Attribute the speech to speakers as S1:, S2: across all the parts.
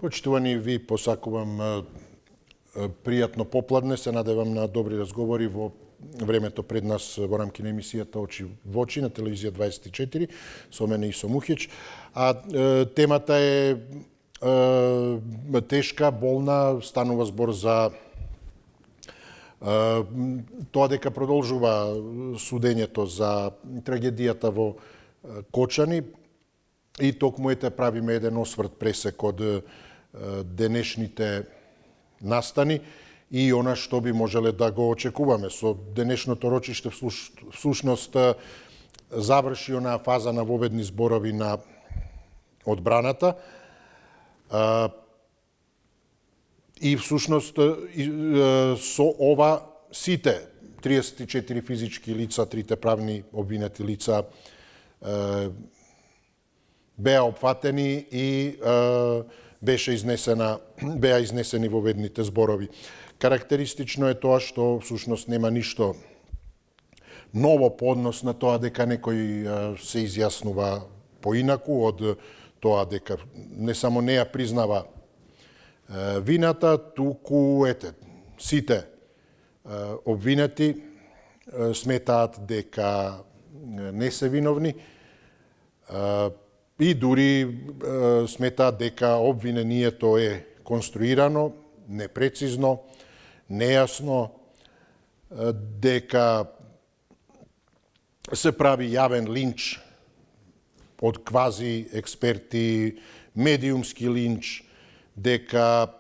S1: Почитувани, ви посакувам пријатно попладне, се надевам на добри разговори во времето пред нас во рамки на емисијата Очи во очи на телевизија 24 со мене и со Мухич. А темата е тешка, болна, станува збор за тоа дека продолжува судењето за трагедијата во Кочани и токму правиме еден осврт пресек од денешните настани и она што би можеле да го очекуваме. Со денешното рочиште всушност заврши онаа фаза на воведни зборови на одбраната и всушност со ова сите 34 физички лица, трите правни обвинети лица беа опфатени и беа изнесени воведните зборови. Карактеристично е тоа што всушност нема ништо ново по однос на тоа дека некој се изјаснува поинаку од тоа дека не само не ја признава вината, туку сите обвинети сметаат дека не се виновни и дури сметаат дека обвинението е конструирано, непрецизно, нејасно, дека се прави јавен линч од квази експерти, медиумски линч, дека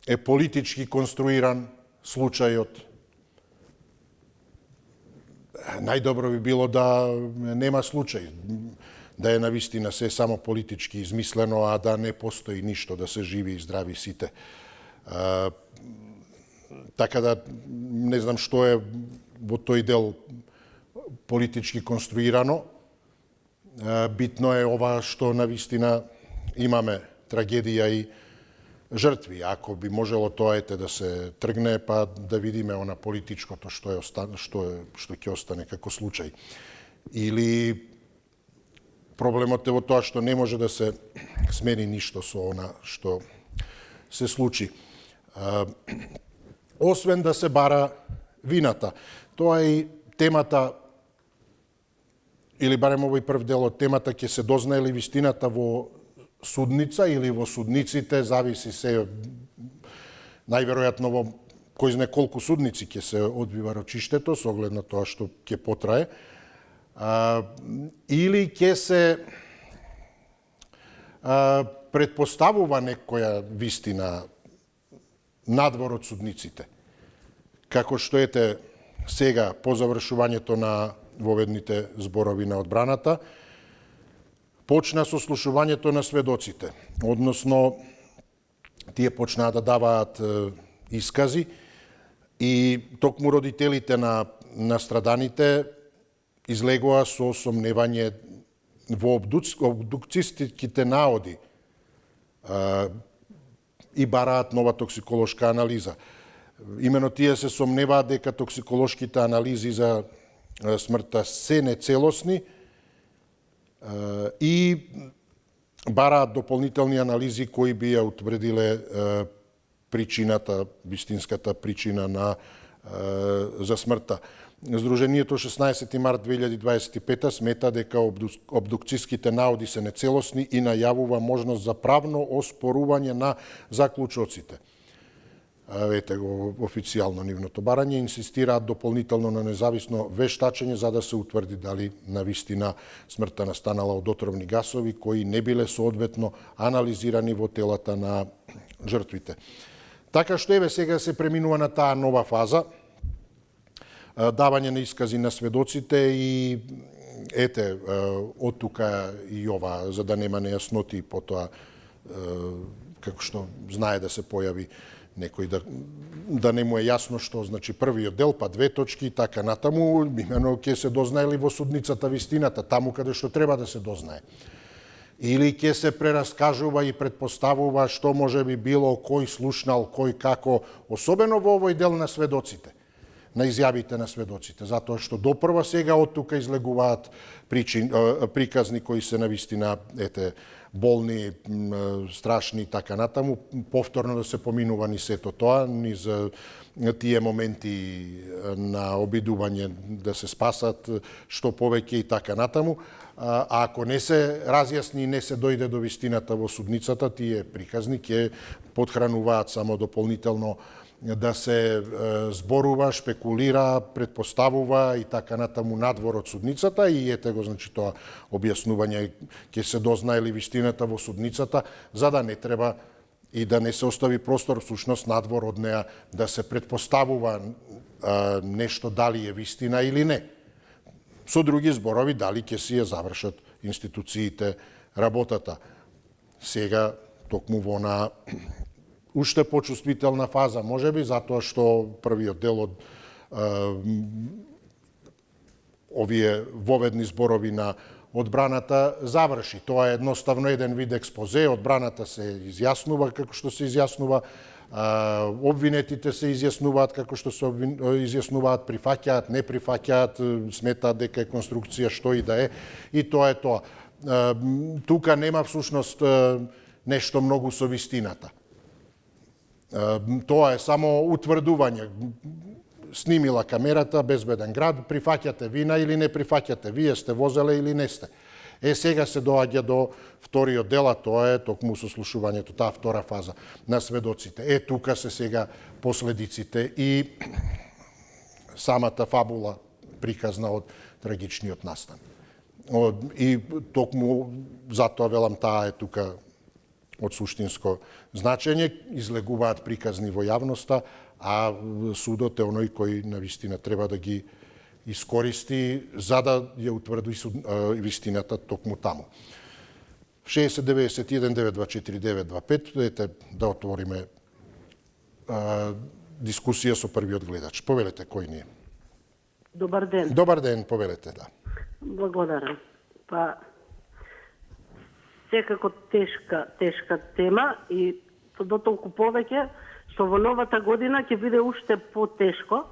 S1: е политички конструиран случајот. Најдобро би било да нема случај, да е навистина се само политички измислено, а да не постои ништо, да се живи и здрави сите. Така да не знам што е во тој дел политички конструирано. Битно е ова што навистина имаме трагедија и жртви. Ако би можело тоа да се тргне, па да видиме она политичкото што ќе остане како случај. Или проблемот е во тоа што не може да се смени ништо со она што се случи. Освен да се бара вината. Тоа е и темата, или барем овој прв дел од темата, ќе се дознае ли вистината во судница или во судниците, зависи се најверојатно во кој знае колку судници ќе се одвива рочиштето, со оглед на тоа што ќе потрае. Или ќе се предпоставува некоја вистина надвор од судниците. Како што сега по завршувањето на воведните зборови на одбраната, почна со слушувањето на сведоците, односно тие почнаа да даваат искази и токму родителите на страданите излегоа со сомневање во обдукцијските наоди и бараат нова токсиколошка анализа. Имено тие се сомневаат дека токсиколошките анализи за смртта се нецелосни и бараат дополнителни анализи кои би ја утврдиле причината, вистинската причина за смртта. Сдруженијето 16 март 2025 смета дека обдукцијските наоди се нецелосни и најавува можност за правно оспорување на заклучоците. Ете го официјално нивното барање, инсистираат дополнително на независно вештачење за да се утврди дали навистина смртта настанала од отровни гасови кои не биле соодветно анализирани во телата на жртвите. Така што сега се преминува на таа нова фаза, давање на искази на сведоците и од тука и ова, за да нема нејасноти, потоа како што знае да се појави некој да не му е јасно што значи првиот дел, па две точки и така натаму, имено ќе се дознае ли во судницата вистината, таму каде што треба да се дознае. Или ќе се прераскажува и предпоставува што може би било, кој слушнал, кој како, особено во овој дел на сведоците. на изјавите на сведоците, затоа што допрва сега од тука излегуваат приказни кои се навистина болни, страшни и така натаму, повторно да се поминува ни сето тоа, ни за тие моменти на обидување да се спасат што повеќе и така натаму. А ако не се разјасни и не се дојде до вистината во судницата, тие приказни ќе подхрануваат само дополнително да се зборува, шпекулира, предпоставува и така натаму надвор од судницата и ете го, значи тоа објаснување ќе се дознае ли вистината во судницата, за да не треба и да не се остави простор всушност надвор од неа да се предпоставува нешто дали е вистина или не. Со други зборови, дали ќе си ја завршат институциите работата. Сега, токму во на уште почувствителна фаза, можеби, затоа што првиот дел од овие воведни зборови на одбраната заврши. Тоа е едноставно еден вид експозе, одбраната се изјаснува како што се изјаснува, обвинетите се изјаснуваат како што се изјаснуваат, прифаќаат, не прифаќаат, сметаат дека е конструкција што и да е, и тоа е тоа. Тука нема всушност нешто многу со вистината. Тоа е само утврдување. Снимила камерата, безбеден град, прифаќате вина или не прифаќате, вие сте возеле или не сте. Сега се доаѓа до вториот дел, а тоа е токму сослушувањето, таа втора фаза на сведоците. Тука се сега последиците и самата фабула приказна од трагичниот настан. И токму затоа велам, таа е тука од суштинско значење, излегуваат приказни во јавноста, а судот е оној кој навистина треба да ги искористи за да ја утврди вистината токму таму. 60-91-924-925, ете да отвориме дискусија со првиот гледач. Повелете, кој ни е?
S2: Добар ден.
S1: Добар ден, повелете, да.
S2: Благодарам. Па, секако тешка тема и дотолку повеќе што во новата година ќе биде уште потешко,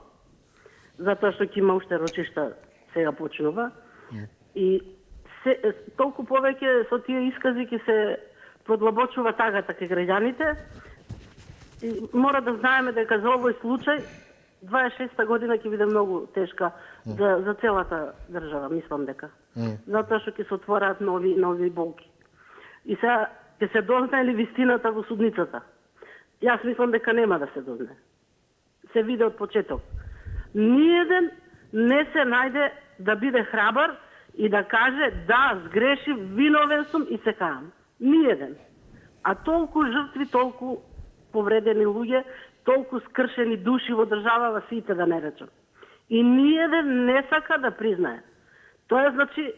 S2: затоа што ќе има уште рочишта, сега почнува. И толку повеќе со тие искази ќе се продлабочува тагата кај граѓаните. И мора да знаеме дека за овој случај 26-та година ќе биде многу тешка за целата држава, мислам дека. Затоа што ќе се отвораат нови болки. И сега ќе се дознае ли вистината во судницата? Јас мислам дека нема да се дознае. Се виде од почеток. Ниеден не се најде да биде храбар и да каже да, сгрешив, виновен сум и се каам. Ниеден. А толку жртви, толку повредени луѓе, толку скршени души во државава, сите да не речам. И ниеден не сака да признае. Тоа значи,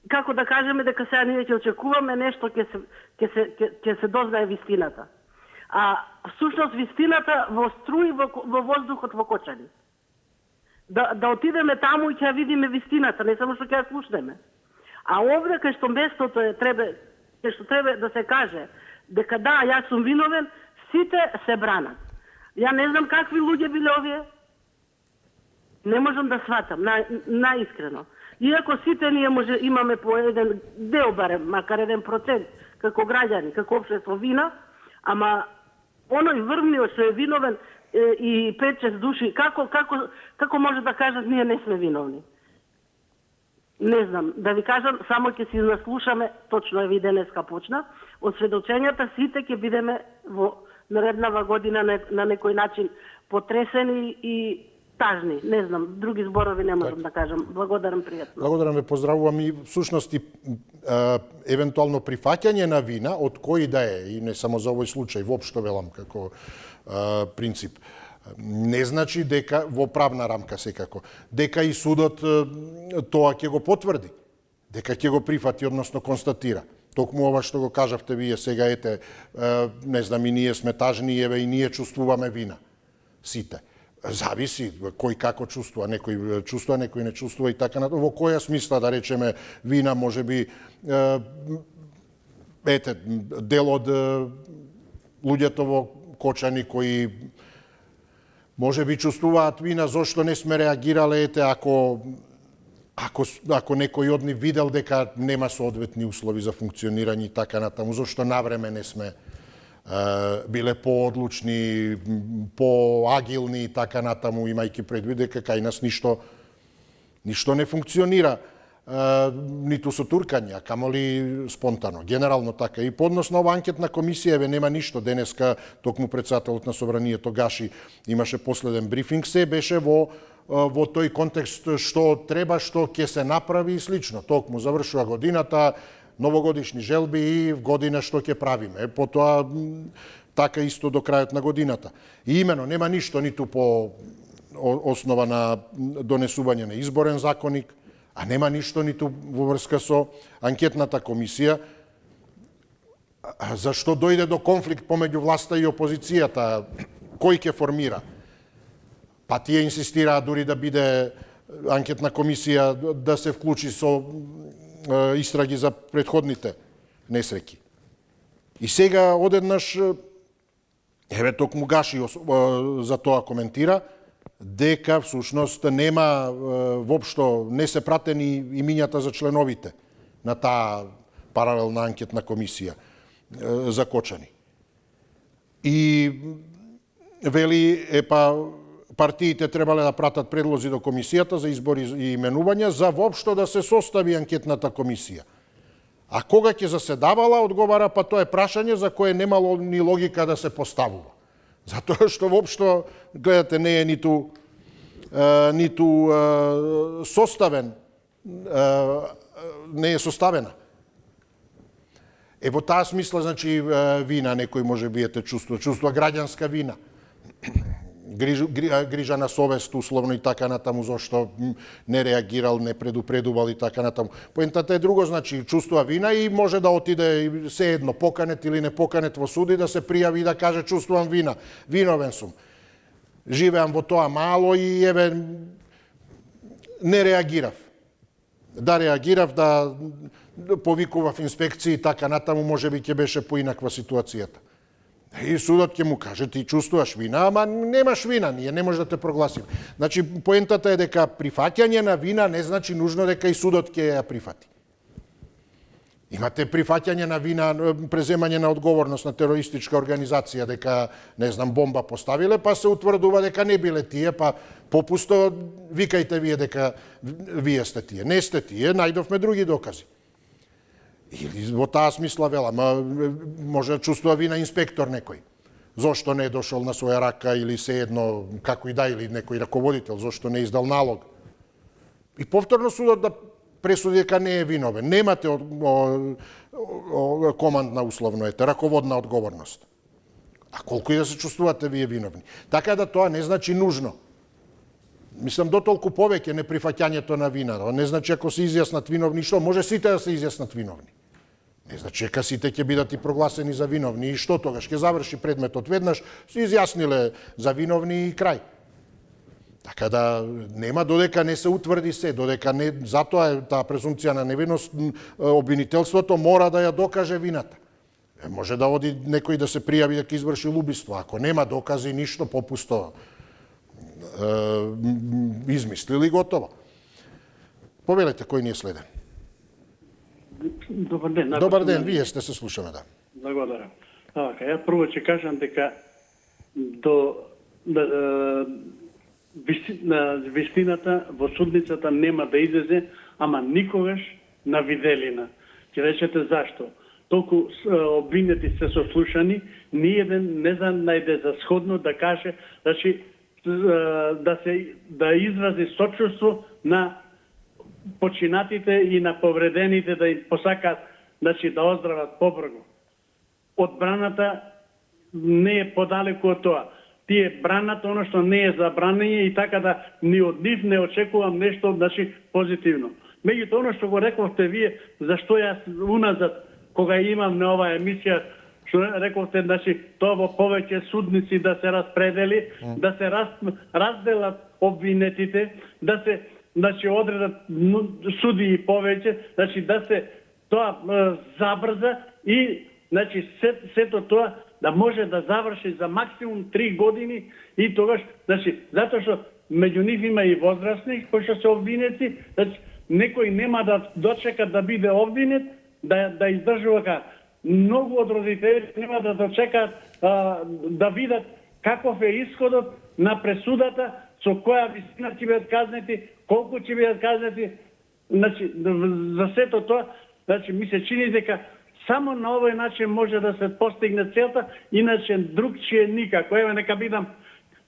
S2: како да кажеме дека сега ние ќе очекуваме нешто, ќе се дознае вистината. А всушност вистината во струи во воздухот во Кочани. Да отидеме таму и ќе видиме вистината, не само што ќе ја слушнеме. А овде кај што местото е кај што треба да се каже дека да, јас сум виновен, сите се бранат. Ја не знам какви луѓе биле овие. Не можам да сватам, наискрено. Иако сите ние имаме по еден дел барем, макар 1% како граѓани, како општество вина, ама оној врвниот што е виновен и 5-6 души, како може да кажат ние не сме виновни? Не знам, да ви кажам, само ќе си наслушаме, точно еви денеска почна, од сведочењата сите ќе бидеме во нареднава година на некој начин потресени и тажни. Не знам, други зборови не можам да кажам. Благодарам, пријатно.
S1: Благодарам ве, поздравувам и всушност и евентуално прифаќање на вина од кој да е, и не само за овој случај, воопшто велам како принцип. Не значи дека во правна рамка секако, дека и судот тоа ќе го потврди, дека ќе го прифати, односно констатира. Токму ова што го кажавте вие сега, ете, не знам, и ние сме тажни, еве и ние чувствуваме вина. Сите. Зависи кој како чувствува, некој чувствува, некој не чувствува и така натаму. Во која смисла, да речеме, вина можеби ете дел од луѓето во Кочани кои Може би чувствуваат вина зошто не сме реагирале, ете, ако некој од нив видел дека нема соодветни услови за функционирање и така натаму, зошто навреме не сме биле поодлучни, поагилни и така натаму, имајќи предвид дека кај нас ништо не функционира, ниту со туркање, а камоли спонтано. Генерално така. И поднос на ова анкетна комисија, нема ништо. Денеска, токму председателот на Собранието Гаши имаше последен брифинг, се беше во тој контекст што треба, што ќе се направи и слично. Токму завршува годината, новогодишни желби и година што ќе правиме. Потоа така исто до крајот на годината. И имено нема ништо ниту по основа на донесување на изборен законник, а нема ништо ниту во врска со анкетната комисија. Зашто дојде до конфликт помеѓу власта и опозицијата? Кој ќе формира? Па тие инсистираа дури да биде анкетна комисија да се вклучи со истраги за претходните несреќи. И сега одеднаш, токму Гаши за тоа коментира, дека всушност нема воопшто, не се пратени имињата за членовите на таа паралелна анкетна комисија закочани. И вели, партиите требале да пратат предлози до комисијата за избори и именувања за воопшто да се состави анкетната комисија. А кога ќе заседавала, одговара, па тоа е прашање за кое немало ни логика да се поставува. Затоа што воопшто, гледате, не е ниту составен, не е составена. Во таа смисла, значи, вина некој може би чувствува граѓанска вина. Грижа на совест, условно и така натаму, зашто не реагирал, не предупредувал и така натаму. Поентата е друго, значи, чувствува вина и може да отиде се едно, поканет или не поканет во суд и да се пријави и да каже чувствувам вина, виновен сум. Живеам во тоа мало и не реагирав. Да реагирав, да повикував инспекции и така натаму, може би ќе беше поинаква ситуацијата. И судот ќе му каже, ти чувствуваш вина, ама немаш вина, ние не може да те прогласиме. Значи, поентата е дека прифаќање на вина не значи нужно дека и судот ќе ја прифати. Имате прифаќање на вина, преземање на одговорност на терористичка организација, дека, не знам, бомба поставиле, па се утврдува дека не биле тие, па попусто викајте вие дека вие сте тие. Не сте тие, најдовме други докази. Или во таа смисла вела, може да чувствува вина инспектор некој. Зошто не е дошол на своја рака или се едно, како и да, или некој раководител, зошто не издал налог. И повторно судот да пресуди дека не е виновен. Немате командна условно, раководна одговорност. А колку и да се чувствувате вие виновни. Така да тоа не значи нужно. Мислам, дотолку повеќе неприфаќањето на вина. Не значи ако се изјаснат виновни, што? Може сите да се изјаснат виновни. Не значи дека сите ќе бидат и прогласени за виновни. И што тогаш? Ќе заврши предметот веднаш, се изјасниле за виновни и крај. Така да нема додека не се утврди се, додека не, затоа е таа презумпција на невиност, обвинителството мора да ја докаже вината. Може да оди некој да се пријави дека извршил убиство, ако нема докази ништо, попусто измислили готово. Повелете, кој ни е следен?
S3: Добар ден.
S1: Добар ден, вие сте, се слушаме, да.
S3: Благодарам. Ја прво ќе кажам дека вистината во судницата нема да излезе, ама никогаш на виделина. Ќе речете зашто? Толку обвинети се сослушани, ниеден не најде за сходно да каже, значи, да изрази сочувство на починатите и на повредените, да им посакаат, значи, да оздрават побрзо. Одбраната не е подалеку од тоа. Тие бранат оно што не е забранење и така да ни од нив не очекувам нешто, значи, позитивно. Меѓутоа, оно што го рековте вие, зашто јас уназад, кога имам на оваа емисија, што рековте, значи, тоа во повеќе судници да се распредели, да се разделат обвинетите, да се, значи, одредат суди и повеќе, значи, да се тоа забрза и, значи, сето тоа да може да заврши за максимум 3 години и тогаш, значи, затоа што меѓу нив има и возрастни кои што се обвинети, значи, некој нема да дочека да биде обвинет, да издржува ка. Многу од родителите нема да дочекаат да видат каков е исходот на пресудата, со која висина ќе бидат казнети, колку ќе бидат казнети. Значи, за сето тоа, значи, ми се чини дека само на овој начин може да се постигне целта, иначе другчие никако. Еве, нека бидам,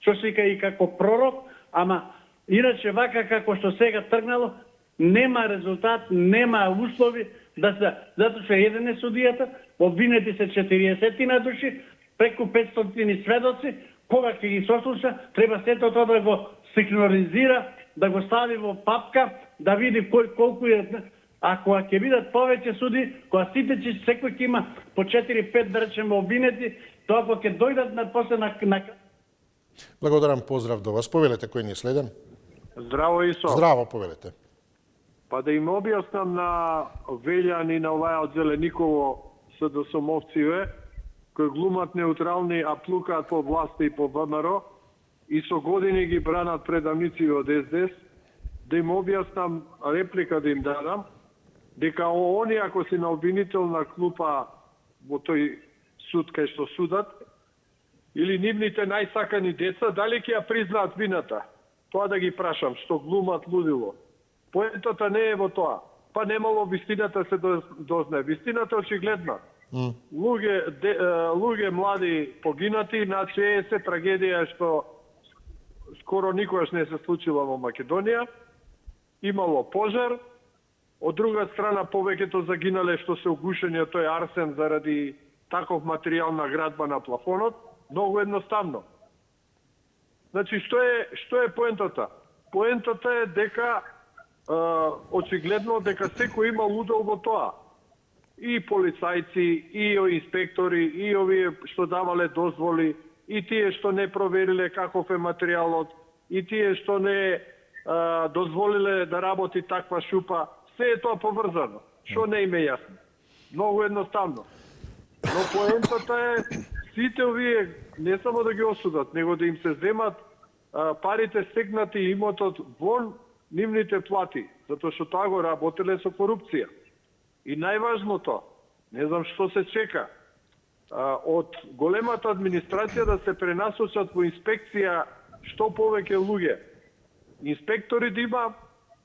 S3: што се вика и како пророк, ама иначе вака како што сега тргнало, нема резултат, нема услови да се, затоа што еден е судијата, обвинети се 40 души, преку 500 сведоци, кога ќе ги сослуша, треба сето тоа да го синхронизира, да го стави во папка, да види кој колку е. А кога ќе бидат повеќе суди, кога сите секој ќе има по 4-5 да речеме обвинети, тоа кога ќе дојдат на после на
S1: Благодарам, поздрав до вас. Повелете кој ни е следен.
S4: Здраво, Исо.
S1: Здраво, повелете.
S4: Па да им објаснам на Велјан и на оваа од Зелениково СДСМовциве, кои глумат неутрални, а плукаат по власта и по ВМРО, и со години ги бранат предавници од СДС, да им објаснам, реплика да им дадам, дека они ако си на обвинителна клупа во тој суд кај што судат, или нивните најсакани деца, дали ќе ја признаат вината? Тоа да ги прашам, што глумат лудило. Поентата не е во тоа. Па немало вистината се дознае. Вистината очигледна. Луѓе млади погинати, значи е се трагедија што скоро никогаш не се случила во Македонија. Имало пожар, од друга страна повеќето загинале што се угушени од тој арсен заради таков материјал на градба на плафонот. Многу едноставно. Значи, што е поентата? Поентата е дека очигледно дека секој има удел во тоа. И полицајци, и инспектори, и овие што давале дозволи, и тие што не провериле каков е материјалот, и тие што не дозволиле да работи таква шупа, се е тоа поврзано. Што не им е јасно? Многу едноставно. Но поентата е сите овие не само да ги осудат, него да им се земат парите стекнати имотот вон нивните плати, затоа што тоа го работеле со корупција. И најважното, не знам што се чека, од големата администрација да се пренасочат во инспекција што повеќе луѓе. Инспектори да има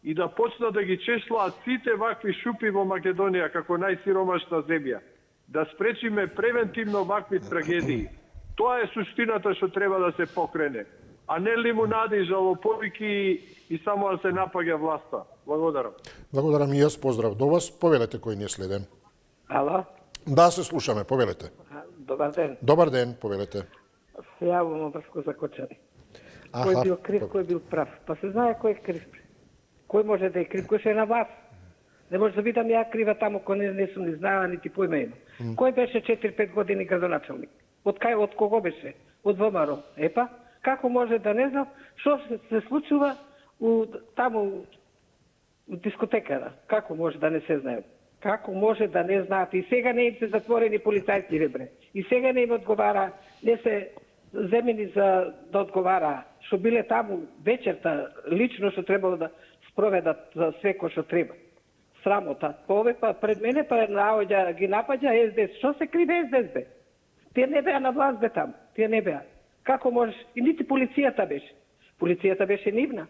S4: и да почнат да ги чешлаат сите вакви шупи во Македонија како најсиромашна земја. Да спречиме превентивно вакви трагедии. Тоа е суштината што треба да се покрене. А не лимунади, жалоповики и само да се напаѓа власта. Благодарам.
S1: Благодарам и јас, поздрав до вас. Повелете кој ни е следен.
S5: Ало?
S1: Да, се слушаме, повелете.
S5: Добар ден.
S1: Добар ден, повелете.
S5: Се јавувам врско закочани. Кој бил крив, кој бил прав? Па се знае кој е крив. Кој може да е крив, кој ще е на вас? Не може да видам ја крива таму, кој не сум ни знаела, нити поима има. Кој беше 4-5 години градоначалник? Од кого беше? Од ВМРО. Епа, како може да не знам што се случува таму у дискотеката? Како може да не се знае? Како може да не знаат? И сега не им се затворени полицајски ребре. И сега не им одговара, не се земени за да одговара. Што биле таму вечерта, лично што требало да спроведат за све кој што треба. Срамота. Ове па пред мене па наоѓа ги напаѓа СДС. Што се криве СДС бе? Тие не беа на власт бе таму. Тие не беа. Како можеш? И нити полицијата беше. Полицијата беше нивна.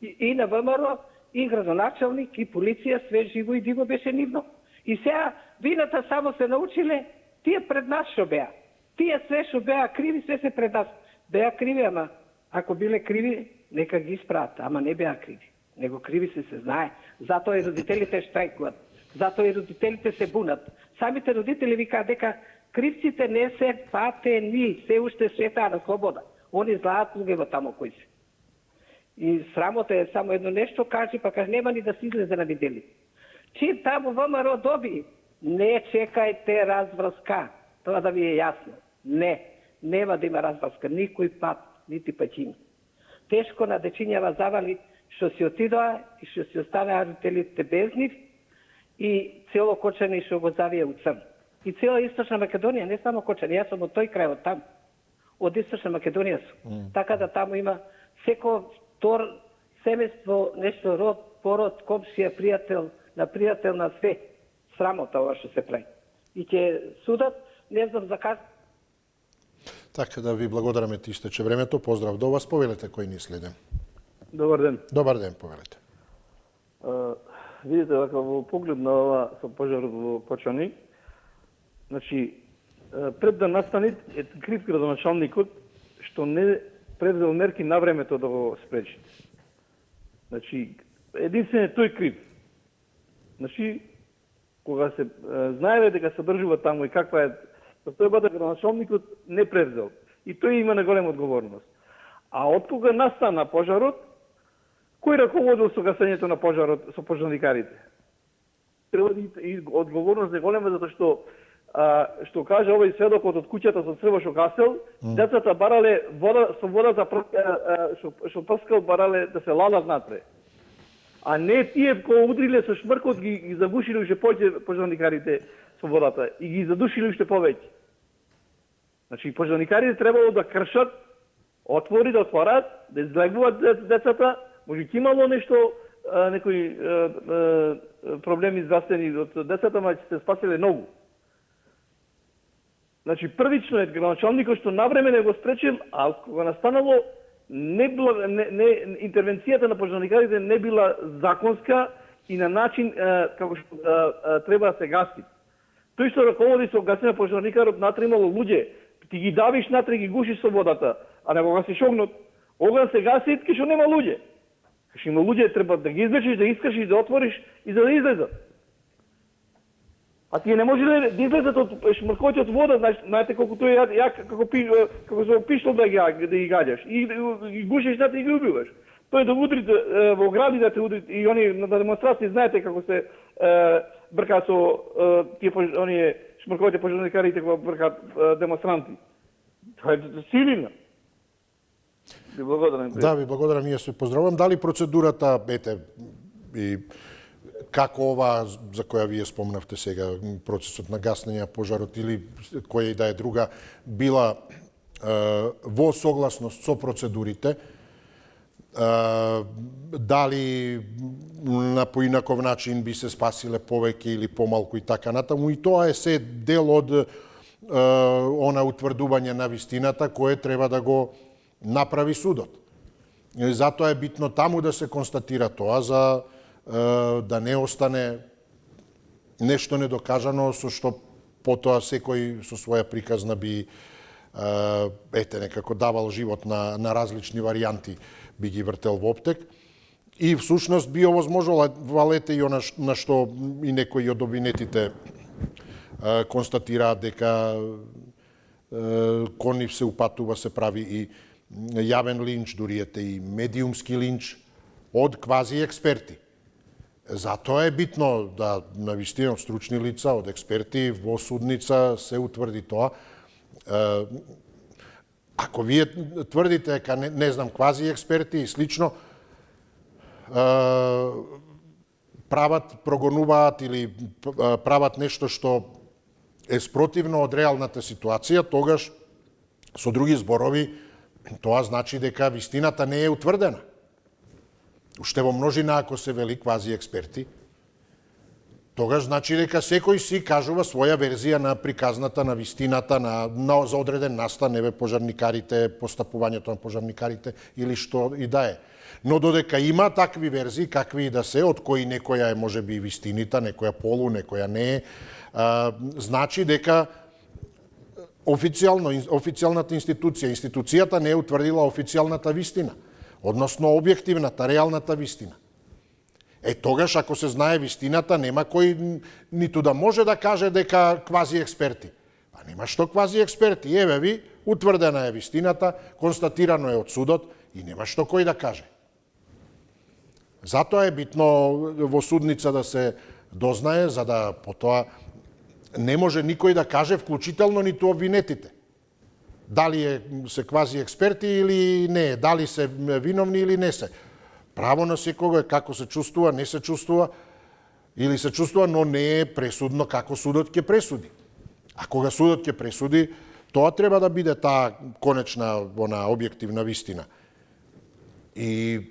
S5: И на ВМРО, и градоначалник, и полиција, све живо и диво беше нивно. И сега вината само се научиле, тие пред нас што беа. Тие све што беа криви, све се пред нас. Беа криви, ама ако биле криви, нека ги испрат, ама не беа криви. Него криви се знае. Затоа и родителите штрајкуваат. Затоа и родителите се бунат. Самите родители викаат дека кривците не се патени, се уште светаа на слобода. Они знаат луѓе во таму кои се. И срамота е само едно нешто кажи, па каже нема ни да се излезе на видели. Чим таму ВМРО доби, не чекајте разврска. Тоа да ви е јасно. Не, нема да има разврска. Никој пат, нити паќин. Тешко на дечињава завали што си отидоа и што си останаа родителите без нив и цело Кочани што го завија у црн. И цела Источна Македонија, не само Кочани, јас сум од тој крај, од таму. Од Источна Македонија сум. Така да таму има секо втор семејство, нешто род, пород, комшија, пријател, на све. Срамота ова што се прави. И ќе судат, не знам за каз.
S1: Така да ви благодараме, ти истече времето. Поздрав до вас, повелете кој ни следен.
S6: Добар ден.
S1: Добар ден, повелете.
S6: Видите, вака во поглед на ова со пожарот во Кочани, значи, пред да настани е крив градоначалникот што не предвзел мерки на времето да го спречи. Значи, единствено тој крив. Значи, кога се знаеле дека се држува таму и каква е состојбата, градоначалникот не превзел. И тој има наголема одговорност. А од кога настана пожарот, кој раководил со гасењето на пожарот со пожарникарите? Треба и одговорност е голема затоа што каже овој сведокот од куќата со црво што гасел, децата барале вода со вода за што прскал барале да се ладат напре. А не тие кои удриле со шмркот ги загушиле уште повеќе пожарникарите со водата и ги задушиле уште повеќе. Значи пожарникарите требало да кршат, да отворат, да излегуваат децата, може ќе имало нешто некои проблеми здравствени од децата, ма ќе се спасиле многу. Значи првично е градоначалникот што навреме не го спречил, а кога настанало интервенцијата на пожарникарите не била законска и на начин како што треба да се гаси. Тој што раководи со гасење пожарникарот натре имало луѓе, ти ги давиш натре ги гушиш со водата, а не го гасиш огнот, оган се гаси кај што нема луѓе. Кај што има луѓе треба да ги извлечиш, да искашиш, да отвориш и за да излезат. А тие не може да излезат од шмркоите од вода, знаете колку тој јак како со пиштол да ги гадјаш и ги гушиш натре и ги убиваш. Тој да удри во гради да те удри и они на демонстрации знаете како се брка со тие оние шмрковите пожарникарите кога бркаат демонстранти. Тоа е силина. Ви благодарам.
S1: Да, ви благодарам, ние се поздравувам. Дали процедурата, и како ова за која вие спомнавте сега, процесот на гаснење пожарот или која и да е друга, била во согласност со процедурите, дали на поинаков начин би се спасиле повеќе или помалку и така натаму, и тоа е се дел од она утврдување на вистината кое треба да го направи судот. Затоа е битно таму да се констатира тоа, за да не остане нешто недокажано со што потоа секој со своја приказна би некако давал живот на различни варијанти, би ги вртел во оптек. И всушност би овозможувалете и она на што и некои од обвинетите констатираат дека кон нив се упатува, се прави и јавен линч, дури и медиумски линч од квази експерти. Затоа е битно да на вистина од стручни лица, од експерти во судница се утврди тоа. Ако вие тврдите дека не знам квази експерти и слично прават, прогонуваат или прават нешто што е спротивно од реалната ситуација, тогаш со други зборови тоа значи дека вистината не е утврдена. Уште во множина ако се вели квази експерти, тогаш значи дека секој си кажува своја верзија на приказната, на вистината, за одреден настан, пожарникарите, постапувањето на пожарникарите или што и да е. Но додека има такви верзии, какви и да се, од кои некоја е можеби вистинита, некоја полу, некоја не е, значи дека официјалната институцијата не е утврдила официјалната вистина, односно објективната, реалната вистина. Тогаш, ако се знае вистината, нема кој ниту да може да каже дека квази експерти. А нема што квази експерти. Еве ви, утврдена е вистината, констатирано е од судот и нема што кој да каже. Затоа е битно во судница да се дознае, за да потоа не може никој да каже, вклучително ниту обвинетите. Дали се квази експерти или не, дали се виновни или не се. Право на секого е како се чувствува, не се чувствува, или се чувствува, но не е пресудно како судот ќе пресуди. А кога судот ќе пресуди, тоа треба да биде таа конечна, објективна вистина. И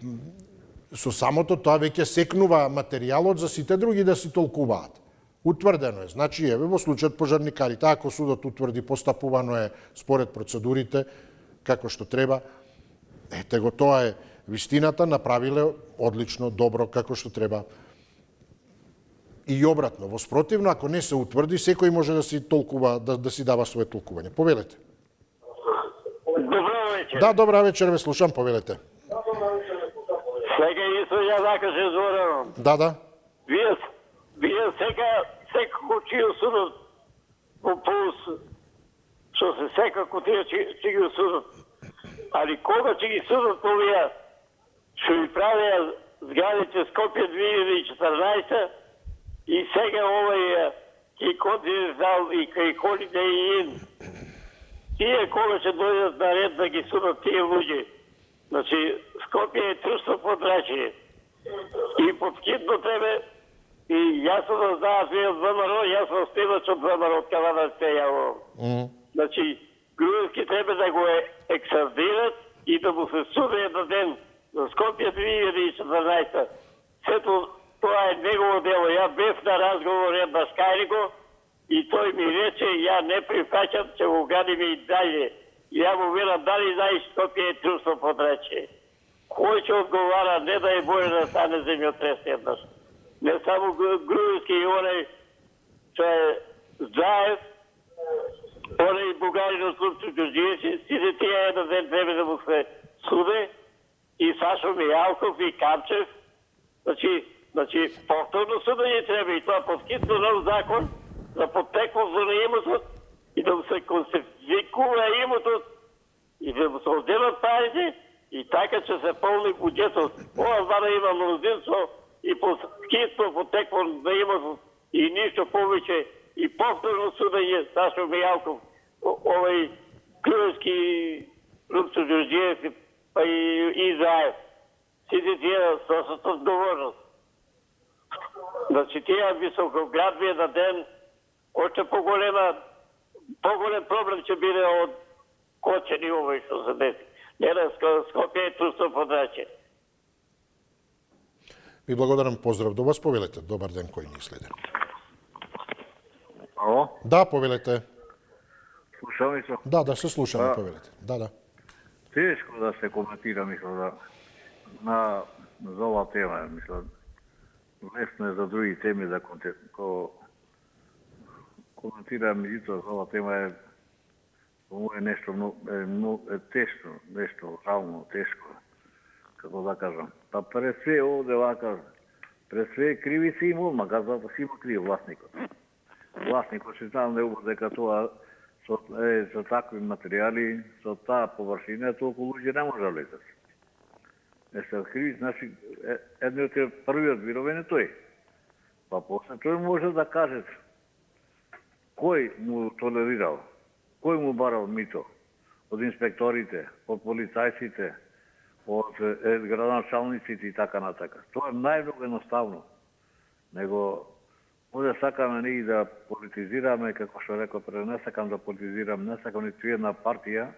S1: со самото тоа веќе секнува материјалот за сите други да си толкуваат. Утврдено е. Значи, еве, во случајот пожарникарите, ако судот утврди постапувано е според процедурите, како што треба, ете го, тоа е вистината, направиле одлично, добро, како што треба. И обратно, во спротивно, ако не се утврди, секој може да си толкува, да си дава свое толкување. Повелете.
S7: Добро вечер.
S1: Да, добра вечер, ве слушам, повелете.
S7: Сега исто ја така се зборувам.
S1: Да.
S7: Вие секако ќе осудат по што се секако тие ќе ги осудат. Али кога ќе ги судат овие што ви правеа зградите Скопје 2014 и сега овој и Континентал и кај Холидеј Ин. Тие кога ќе дојдат на ред да ги судат тие луѓе. Значи, Скопје е трусто подрачие. И подкидно тебе, и јас сум да знаат вие од ВМРО, јас сум спевач од ВМРО, од када да сте јаво. Значи, Груевски треба да го ексардират и да му се суди еден ден за Скопје 2014. Сето тоа е негово дело. Ја бев на разговор една с Кајрико и тој ми рече, ја не прифаќам, че го гадиме и далje. Ја му верам, дали знаеш Скопје е трусто подрачие. Кој ќе одговара, не да е Боже да стане земјотрес еднаш. Не само Груевски и онај што е Заев, онај бугарин од Лупчо Ѓорѓиевски, сите тие еден ден треба да му се суде, и Сашо Мијалков и Камчев. Значи, повторно судење треба и тоа подкитно нов закон за поттекло за имутот и да му се конфискува имутот и да му се одземат парите и така ќе се полни буџетот. Ова вада има мнозинство и подкитно поттекло за имутот и ништо повеќе и повторно судење Сашо Мијалков, овој Груевски, Лупчо Ѓорѓиевски, па и Заев. Сите тие носат одговорност. Значи, тие високоградби еден ден, още поголем проблем ќе биде од Кочани овој што се деси. Не на Скопје е трусто подрачие.
S1: Ви благодарам, поздрав до вас, повелете. Добар ден, кој ни следи.
S8: Ало?
S1: Да, повелете.
S8: Слушаме се?
S1: Да, се слушаме, повелете. Да.
S8: Тешко да се коментира, мислам, за ова тема, мислам. Лесно е за други теми да коментирам, меѓутоа за ова тема е нешто многу тешко, нешто рално тешко, како да кажам. Па пред све овде вака, пред све кривици има, одма газата си има крив власникот. Власникот се знам дека тоа со такви материјали, со таа површина, толку луѓе не може да влезат. Се криви, значи, едниот е првиот виновен е тој. Па после тој може да каже кој му толерирал, кој му барал мито од инспекторите, од полицајците, од градоначалниците и така натака. Тоа е најмногу едноставно. Него може сакаме ние да политизираме, како што реков, не сакам да политизирам, не сакам ниту една партија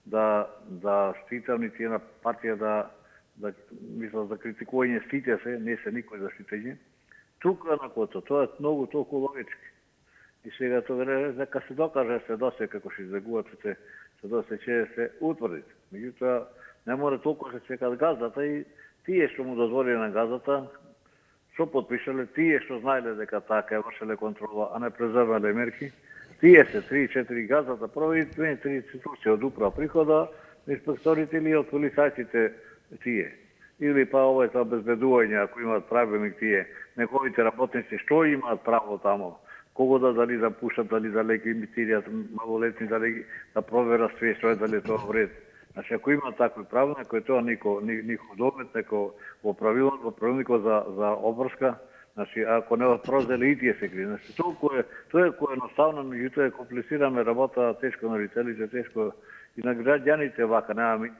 S8: да штитам, ниту една партија да мислам за критикување сите се, не се никој за штитење. Тука на кото, тоа е многу толку логички. И сега тоа дека се докаже, се досе како што излегувате, се досе че се утврди. Меѓутоа не мора толку се чекат газата и тие што му дозволиле на газата, што подпишале, тие што знаеле дека така е вршеле контрола, а не преземале мерки, тие се 3-4 газата, први 2-3 институции од управа прихода, инспекторите или од полицајците тие. Или па ова е за обезбедување, ако имаат правилник тие, неговите работници што имаат право тамо, кого дали да пушат, дали да легитимираат малолетни, дали да проверат све што е, дали тоа вред. Значи, ако има такви правила, кој тоа нико домет, неко во правилникот за обврска, значи, ако не прозели и тие се кри. Значи, тоа е кој едноставно, меѓутоа е комплицираме работа, тешко на родителите, тешко и на граѓаните вака, немаме.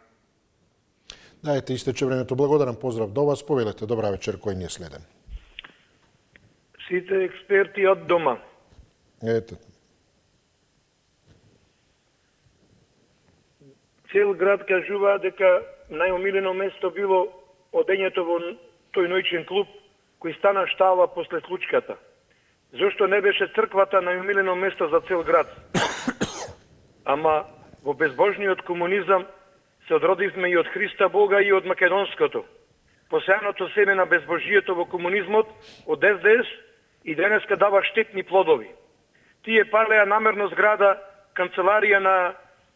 S1: Да, ете, истече времето. Благодарам, поздрав до вас. Повелете, добра вечер, кој ни е следен.
S9: Сите експерти од дома.
S1: Ете.
S9: цел град кажува дека најомилено место било одењето во тој ноќен клуб кој стана штала после случката. Зошто не беше црквата најомилено место за цел град? Ама во безбожниот комунизам се одродивме и од Христа Бога и од македонското. Посеаното семе на безбожието во комунизмот од СДС и денеска дава штетни плодови. Тие палеа намерно зграда, канцеларија на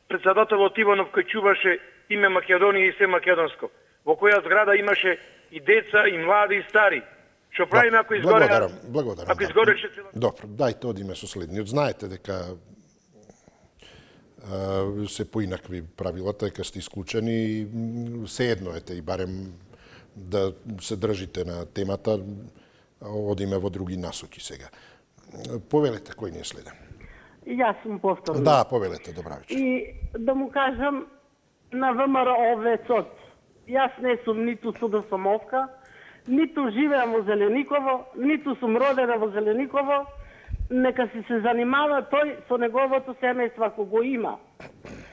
S9: председателот Иванов кој чуваше име Македонија и се македонско, во која зграда имаше и деца, и млади, и стари. Што правиме ако изгореа?
S1: Благодарам.
S9: Ако изгореше цела...
S1: Добро, дајте одиме со следниот. Знаете дека се поинакви правилата, дека сте исклучени и се едно ете и барем да се држите на темата, одиме во други насоки сега. Повелете, кој не е следен?
S2: И јас сум повторно.
S1: Да, повелете, добра вечер.
S2: И да му кажам на ВМРО овецот, јас не сум ниту Судосомовка, ниту живеам во Зелениково, ниту сум родена во Зелениково, нека се занимава тој со неговото семејство ако го има.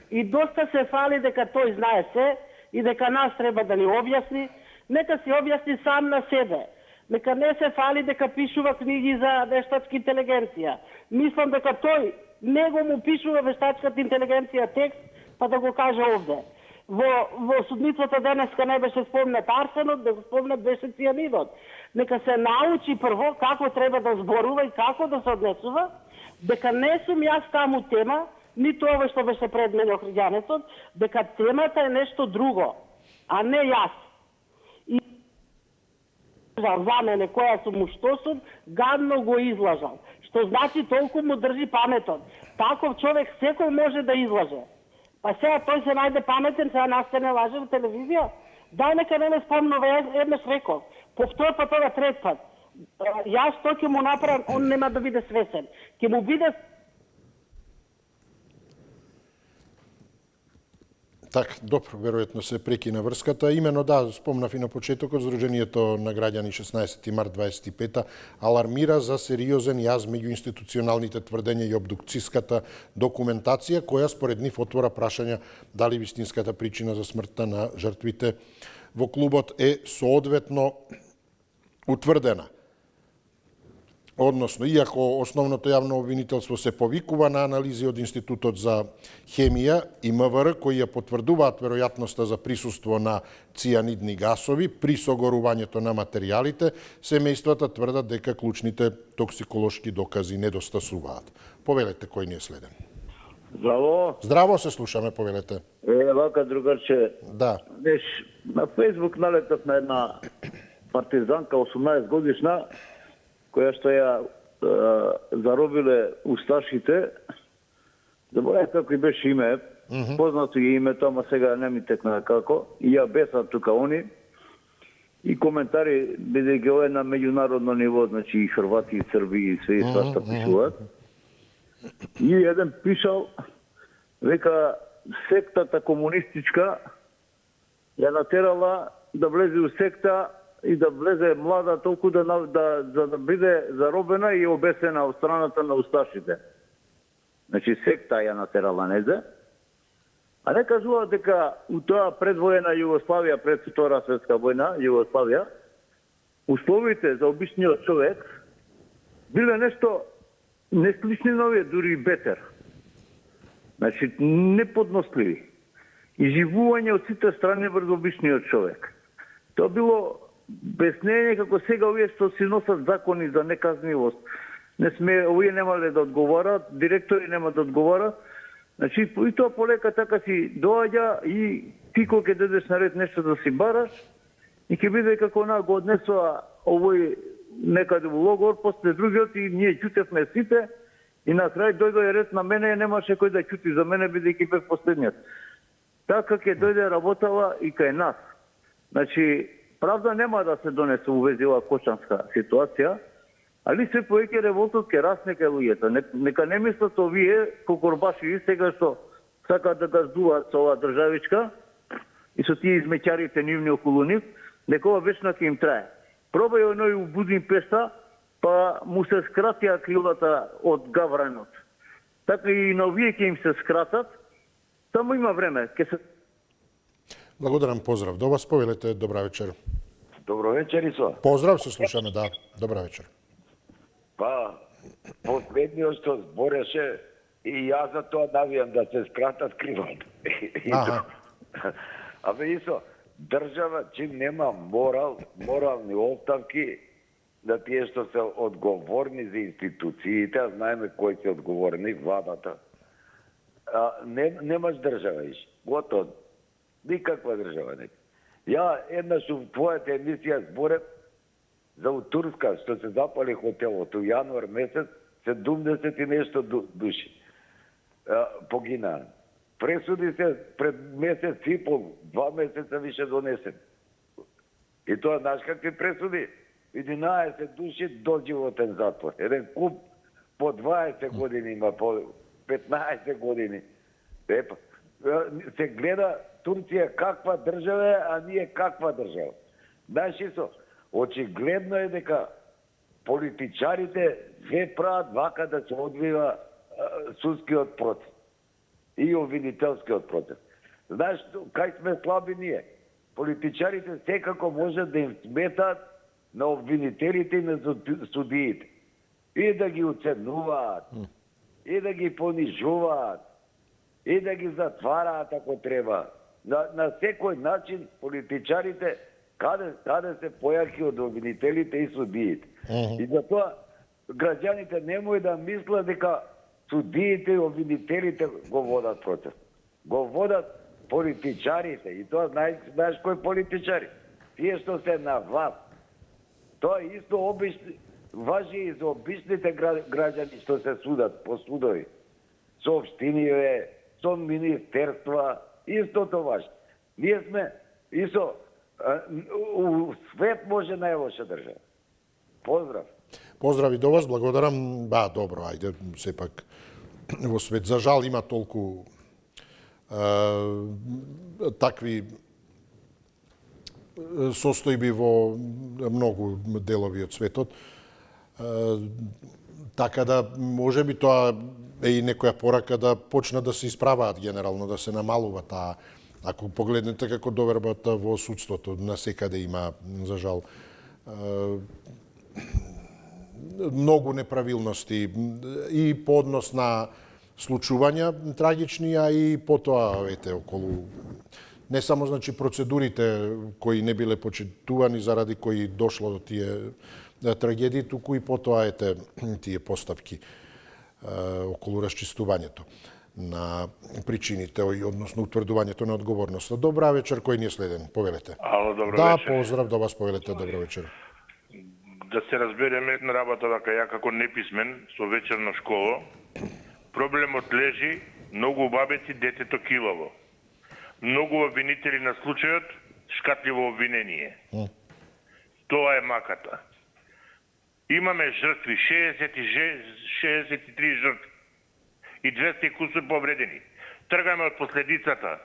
S2: И доста се фали дека тој знае се и дека нас треба да ни објасни, нека си објасни сам на себе. Нека не се фали дека пишува книги за вештачка интелигенција. Мислам дека тој него му пишува вештачката интелигенција текст, па да го каже овде. Во судницата денеска не беше спомнат арсенот, да го спомнат беше цијанидот. Нека се научи прво како треба да зборува и како да се однесува, дека не сум јас таму тема, ниту ово што беше пред мене Охриѓанецот, дека темата е нешто друго, а не јас. И за мене која сум, што сум, гадно го излажал. Што значи толку му држи паметот. Таков човек секој може да излаже. Па сега тој се најде паметен, сега нас не лаже во телевизија. Дај нека не ме спомнува, еднаш реков. По втор пат, ова трет пат. Јас тој ќе му направам, он нема да биде свесен. Ќе му биде...
S1: Так, добро, веројатно се прекина врската. Имено, да, спомнав и на почетокот, Сдруженијето на граѓани 16 март 25 алармира за сериозен јаз меѓу институционалните тврдења и обдукциската документација, која според нив отвора прашања дали вистинската причина за смртта на жртвите во клубот е соодветно утврдена. Односно, иако основното јавно обвинителство се повикува на анализи од Институтот за хемија и МВР, кои ја потврдуваат веројатноста за присуство на цијанидни гасови при согорувањето на материјалите, семејствата тврдат дека клучните токсиколошки докази недостасуваат. Повелете кој не е следен.
S8: Здраво.
S1: Здраво, се слушаме, повелете.
S8: Вака, другарче.
S1: Да.
S8: На Фейсбук налетав на една партизанка, 18 годишна, која што ја заробиле усташите, заборавам како и беше име, познато е името, ама сега не ми текна како, и ја бесат тука они, и коментари, бидејќи ова е на меѓународно ниво, значи и Хрвати, и Срби, и све и свашта пишуваат. И еден пишал, века, сектата комунистичка ја натерала да влезе у секта и да влезе млада толку за да биде заробена и обесена од страната на усташите. Значи секта ја натерала незе. А не кажува дека у тоа предвоена Југославија, пред Втора светска војна, Југославија, условите за обичниот човек биле нешто неслични на овие, дури и бетер. Значи неподносливи. Изживување од сите страни врз обичниот човек. Тоа било безнење како сега овие што си носат закони за неказнивост. Не сме, овие немале да одговарат, директори нема да одговарат. Значи, и тоа полека така си доаѓа и ти кога ќе дадеш наред нешто да си бараш и ќе биде како она го однесува овој некаде во логор, после другиот и ние ќутевме сите и на крај дојде ред на мене и немаше кој да ќути за мене бидејќи бев последниот. Така ќе дојде работава и кај нас. Значи, правда нема да се донесе у вези ова кочанска ситуација, али се повеќе револтот ке расне кај луѓето. Нека не мислат овие кокорбаши сега што сакаат да газдуваат со оваа државичка и со тие измеќарите нивни околу нив, дека ова вечно ќе им трае. Пробај оној у Будимпешта, па му се скратија крилата од гавранот. Така и на овие ќе им се скратат, само има време, ќе се
S1: Благодарам, поздрав до вас, повелете, добра вечер.
S10: Добро вечер, Исо.
S1: Поздрав, се слушаме, да, добра вечер.
S10: Па, последниот што збореше, и јас за тоа навијам да се скратат кривот. Абе, Исо, држава, чим нема морални оставки, да тие што се одговорни за институциите, а знаеме кои се одговорни, владата, немаш држава, иш. Готово. Никаква држава не. Ја еднаш у твојата емисија зборев за у Турска, што се запали хотелот у јануар месец, 70 и нешто души погинаа. Пресуди се пред месец и пол, 2 месеца више донесен. И тоа, знаеш какви пресуди? 11 души доживотен затвор. Еден куп по 20 години има, по 15 години. Епа, се гледа Турција каква држава е, а ние каква држава. Знаеш, Исо, очигледно е дека политичарите се прават вака да се одвива судскиот процес и обвинителскиот процес. Знаеш, кај сме слаби ние? Политичарите секако можат да им сметат на обвинителите и на судиите. И да ги оценуваат, и да ги понижуваат, и да ги затвараат ако треба. На секој начин политичарите каде се појаки од обвинителите и судиите. И затоа граѓаните немој да мислат дека судиите и обвинителите го водат процес. Го водат политичарите. И тоа знаеш кои политичари? Тие што се на власт. Тоа исто важи и за обичните граѓани што се судат по судови. Со општиниве, со министерства, истото важи. Ние сме, Исо, у свет може најлоша држава. Поздрав.
S1: Поздрави до вас, благодарам. Ба, добро, ајде, сепак во свет. За жал има толку такви состојби во многу делови од светот. Така да, може би тоа е и некоја порака да почнат да се исправаат генерално, да се намалува таа. Ако погледнете како довербата во судството, на секаде има, за жал, многу неправилности и по однос на случувања трагични, а и потоа, околу не само значи процедурите кои не биле почитувани заради кои дошло до тие трагедии, туку и потоа тие поставки околу расчистувањето на причините, односно утврдувањето на одговорноста. Добра вечер, кој ни е следен? Повелете.
S11: Ало, добро
S1: да,
S11: вечер.
S1: поздрав до вас, повелете, добро вечер.
S11: Да се разбереме една работа, вака ја како неписмен, со вечерна школа, проблемот лежи многу бабеци, детето килаво. Многу обвинители на случајот, шкатливо обвинение. Тоа е маката. Имаме жртви, 63 жртви и 200 и кусур повредени. Тргаме од последицата.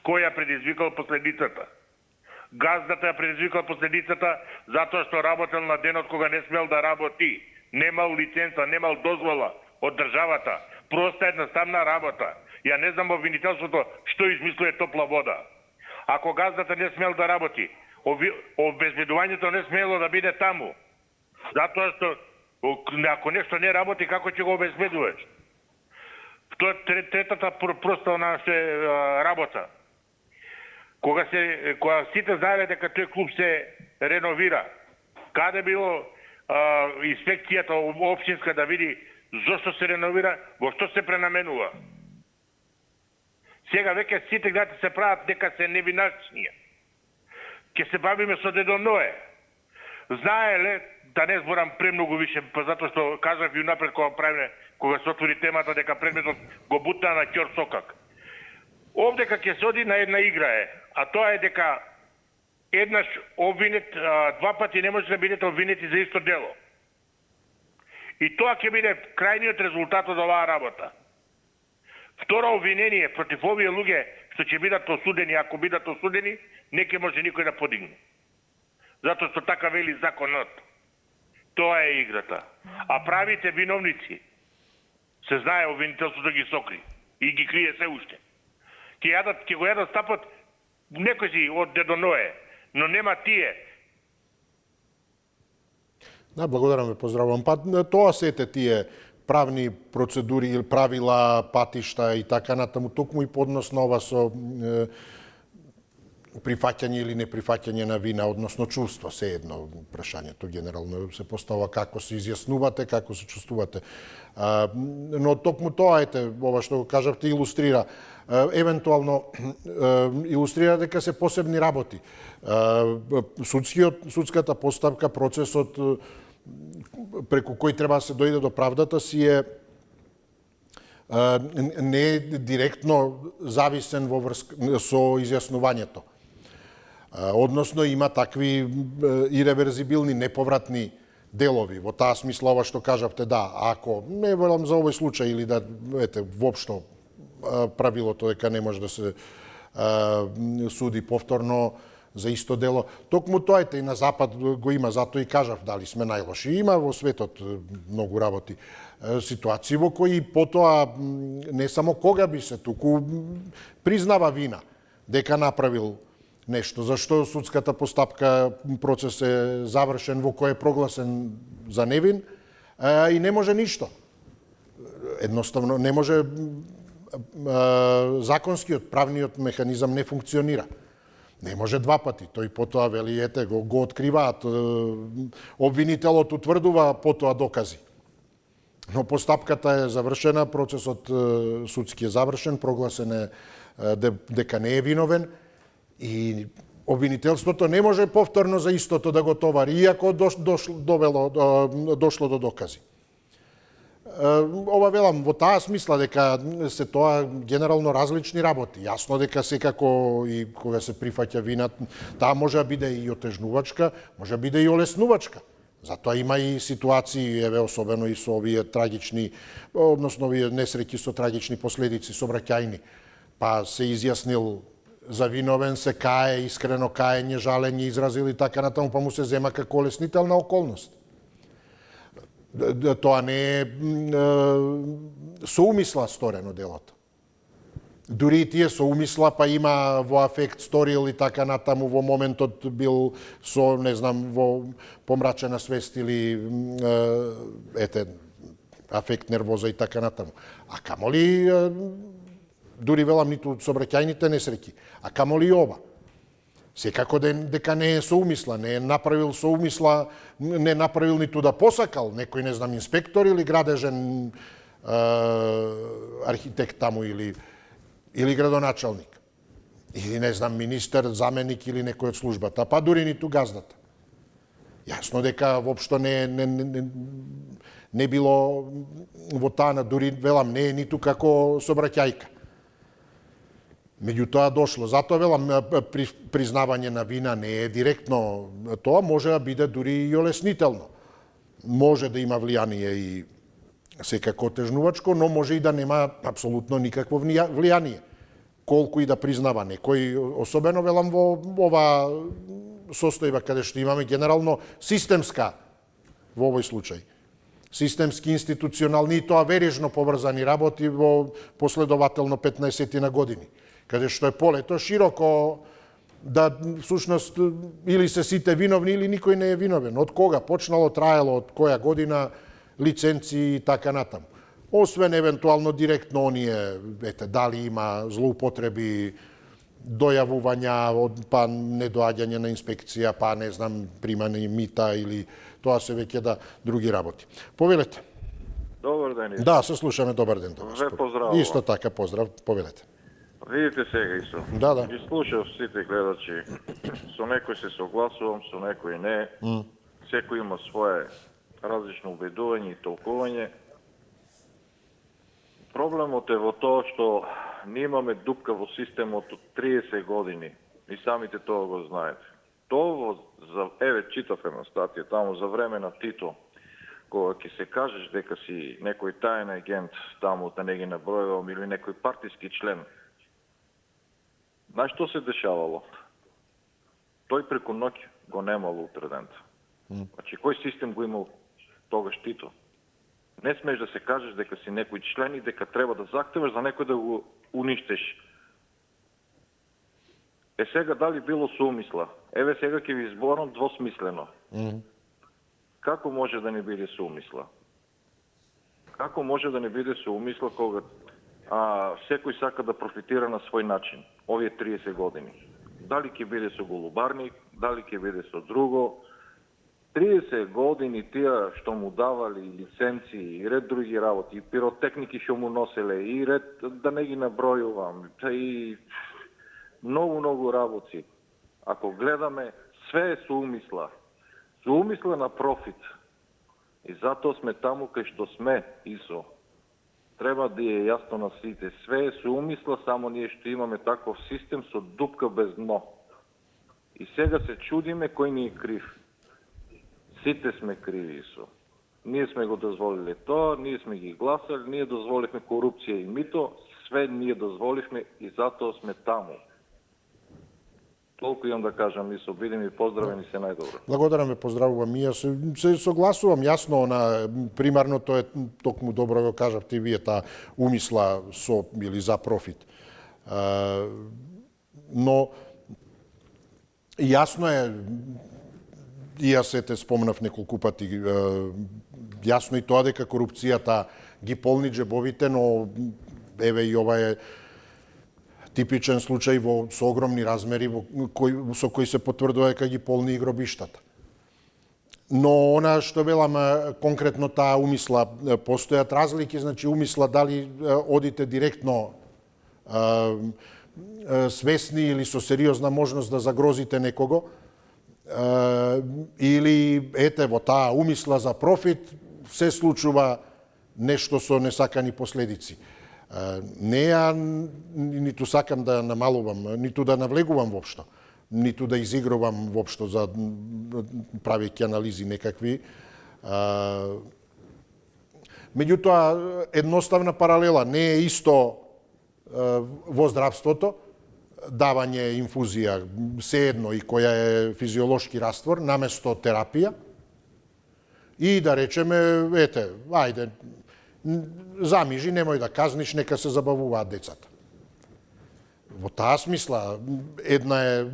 S11: Кој ја предизвикал последицата? Газдата ја предизвикал последицата затоа што работел на денот кога не смел да работи. Немал лиценца, немал дозвола од државата. Проста едноставна работа. Ја не знам обвинителството што измислува топла вода. Ако газдата не смел да работи, обезбедувањето не смело да биде таму. Затоа што ако нешто не работи, како ќе го обезбедуваш? Тоа е третата проста наша работа. Кога сите знаеле дека тој клуб се реновира, каде било инспекцијата општинска да види зошто се реновира, во што се пренаменува? Сега веќе сите гледате се прават дека се невиначни. Ке се бавиме со дедо Ное. Знаеле, да не зборам премногу више, затоа што кажав и напред кога се отвори темата дека предметот го бута на Ќор Сокак. Овдека ќе се оди на една игра е, а тоа е дека еднаш обвинет, два пати не може да бидете обвинети за исто дело. И тоа ќе биде крајниот резултат од оваа работа. Второ обвинение против овие луѓе што ќе бидат осудени, ако бидат осудени, не ќе може никој да подигне. Затоа што така вели законот. Тоа е играта. А правите виновници се знае обвинителството да ги сокри и ги крие се уште. Ќе го јадат стапот Некој си од Дедо Ное, но нема тие.
S1: Да, благодарам ве, поздравувам. Па тоа сете тие правни процедури или правила, патишта и така натаму, токму и поднос на ова со прифаќање или неприфаќање на вина, односно чувство, се едно прашањето генерално се поставува како се изјаснувате, како се чувствувате. Но токму тоа, ова што го кажавте, илустрира. Евентуално илустрира дека се посебни работи. Судската постапка, процесот преку кој треба да се дојде до правдата си е не е директно зависен во врска со изјаснувањето. Односно има такви иреверзибилни, неповратни делови. Во таа смисла ова што кажавте, да, ако не велам за овој случај или да воопшто правилото дека не може да се суди повторно за исто дело. Токму тоа и на Запад го има, затоа и кажав дали сме најлоши. Има во светот многу работи, ситуации во кои потоа не само кога би се туку признава вина дека направил нешто, зашто судската постапка, процес е завршен во кој е прогласен за невин и не може ништо. Едноставно не може, законскиот, правниот механизам не функционира. Не може два пати. Тој потоа вели, го откриваат. Обвинителот утврдува потоа докази. Но постапката е завршена, процесот судски е завршен, прогласен е дека не е виновен и обвинителството не може повторно за истото да го товари, иако дошло до докази. Ова велам во таа смисла дека се тоа генерално различни работи. Јасно дека секако и кога се прифаќа вина, таа може да биде и отежнувачка, може да биде и олеснувачка. Затоа има и ситуации, особено и со овие трагични, односно овие несреќи со трагични последици, сообраќајни. Па се изјаснил за виновен, се кае, искрено каење, жалење изразил и така натаму, па му се зема како олеснителна околност. Тоа не е со умисла сторено делото. Дури и тие со умисла, па има во афект сторил и така натаму, во моментот бил со, не знам, во помрачена свест или афект нервоза и така натаму. А камоли, дури велам, ниту сообраќајните несреќи, а камоли и ова. Секако дека не е со умисла, не е направил со умисла, не направил ниту да посакал некој, не знам, инспектор или градежен архитект таму или градоначалник. Или, не знам, министер, заменик или некој од службата, па дури ниту газдата. Јасно дека воопшто не било во таа, дури велам, не е ниту како сообраќајка. Меѓутоа дошло. Затоа велам, признавање на вина не е директно. Тоа може да биде дури и олеснително. Може да има влијание и секако отежнувачко, но може и да нема апсолутно никакво влијание. Колку и да признава некој, особено велам во ова состојба каде што имаме генерално системска во овој случај. Системски, институционални и тоа верижно поврзани работи во последователно 15 на години, каде што е полето широко да, всушност, или се сите виновни, или никој не е виновен. Од кога почнало, траело, од која година, лиценци и така натаму. Освен евентуално директно оние, дали има злоупотреби, дојавувања, па недоаѓање на инспекција, па не знам, примање мита или тоа се веќе да други работи. Повелете.
S12: Добар ден.
S1: Да, се слушаме, добар ден.
S12: Ве поздравувам.
S1: Исто така, поздрав, повелете.
S12: Видите сега исто.
S1: Да.
S12: Ги слушав сите гледачи. Со некој се согласувам, со некој не. Секој има свое различно убедување и толкување. Проблемот е во тоа што ние имаме дупка во системот од 30 години и самите тоа го знаете. Тоа читав една статија таму за време на Тито, кога ќе се кажеш дека си некој таен агент таму, да не ги набројувам, или некој партиски член. Знаеш што се дешавало? Тој преку ноќ го немало утредент. Значи, кој систем го имал тогаш Тито? Не смеш да се кажеш дека си некој член и дека треба да захтеваш за некој да го уништеш. Сега дали било со умисла? Еве сега ќе ви зборам двосмислено. Како може да не биде со умисла? Како може да не биде со умисла кога секој сака да профитира на свој начин овие 30 години? Дали ќе биде со голубарник, дали ќе биде со друго? 30 години тие што му давали лиценци и ред други работи, и пиротехники што му носеле, и ред да не ги набројувам, и многу работи. Ако гледаме, све е со умисла. Со умисла на профит. И затоа сме таму кај што сме, Исо. Треба да е јасно на сите. Све е со умисла, само ние што имаме таков систем со дупка без дно. И сега се чудиме кој ни е крив. Сите сме криви, Исо. Ние сме го дозволиле тоа, ние сме ги гласали, ние дозволивме корупција и мито, све ние дозволивме и затоа сме таму. Толку имам да кажам, Исо, биде ми поздравени, се најдобро.
S1: Благодарам ве, поздравувам и јас. Се согласувам јасно на примарно тоа е токму добро го кажавте и вие, таа умисла со или за профит. Но јасно е, и јас се те спомнав неколку пати, јасно и тоа дека корупцијата ги полни джебовите, но еве и ова е типичен случај со огромни размери со кои се потврдува дека ги полни и гробиштата. Но она што велам конкретно таа умисла, постојат разлики, значи умисла дали одите директно свесни или со сериозна можност да загрозите некого, или ете во таа умисла за профит се случува нешто со несакани последици. Не ја ниту сакам да намалувам, ниту да навлегувам воопшто, ниту да изигрувам воопшто за правејќи анализи некакви. Меѓутоа, едноставна паралела, не е исто во здравството, давање инфузија, сеедно и која е физиолошки раствор, наместо терапија, и да речеме, ете, ајде, замижи, немој да казниш, нека се забавуваат децата. Во таа смисла, една е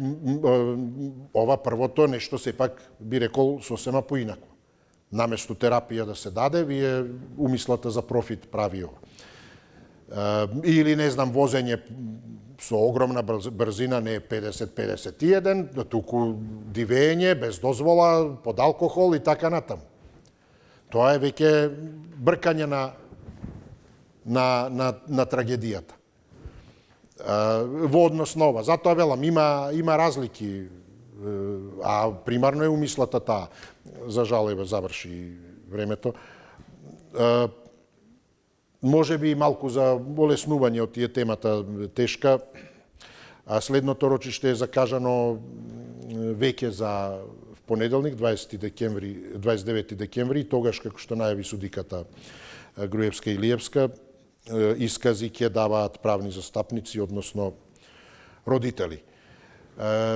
S1: ова првото нешто сепак би рекол сосема поинако. Наместо терапија да се даде, вие умислата за профит прави ова. Или, не знам, возење со огромна брзина, не е 50-51, туку дивење, без дозвола, под алкохол и така натаму. Тоа е веќе бркање на трагедијата. Во однос на ова. Затоа велам, има разлики, а примарно е умислата таа. За жал, еве, заврши времето. Може би и малку за олеснување од тие темата тешка. Следното рочиште е закажано веќе за понеделник, 29 декември, тогаш, како што најави судиката Груевска и Лиевска, искази ќе даваат правни застапници, односно родители.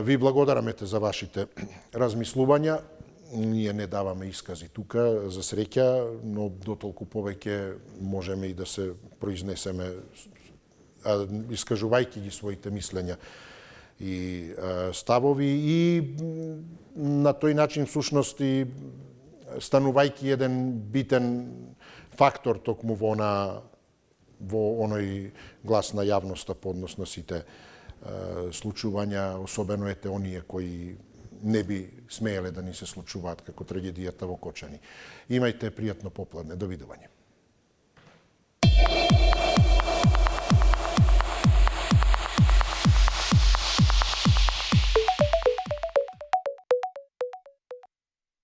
S1: Ви благодараме за вашите размислувања. Ние не даваме искази тука, за среќа, но дотолку повеќе можеме и да се произнесеме, искажувајќи ги своите мислења и ставови, и на тој начин, всушност, и станувајќи еден битен фактор токму во оној глас на јавноста по однос на сите случувања, особено ете оние кои не би смееле да ни се случуваат, како трагедијата во Кочани. Имајте пријатно попладне. Довидување.